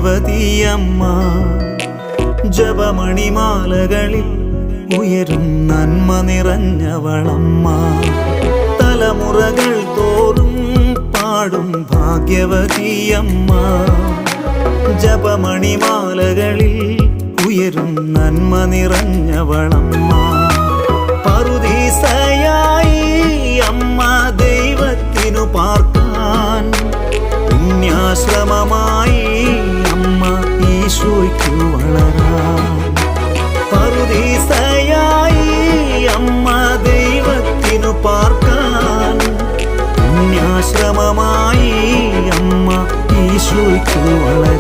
ഭാഗ്യവതിയമ്മ. ജപമണിമാലകളിൽ ഉയരും നന്മ നിറഞ്ഞവളമ്മ. തലമുറകൾ തോറും പാടും ഭാഗ്യവതിയമ്മ. ജപമണിമാലകളിൽ ഉയരും നന്മ നിറഞ്ഞവളമ്മ. പറുദീസയായി അമ്മ ദൈവത്തിനു പാർക്കാൻ, പുണ്യാശ്രമമായി അമ്മ ഈശോയ്ക്കു വളരാൻ. പറുദീസയായി അമ്മ ദൈവത്തിനു പാർക്കാൻ, പുണ്യാശ്രമമായി അമ്മ ഈശോയ്ക്കു വളരാൻ.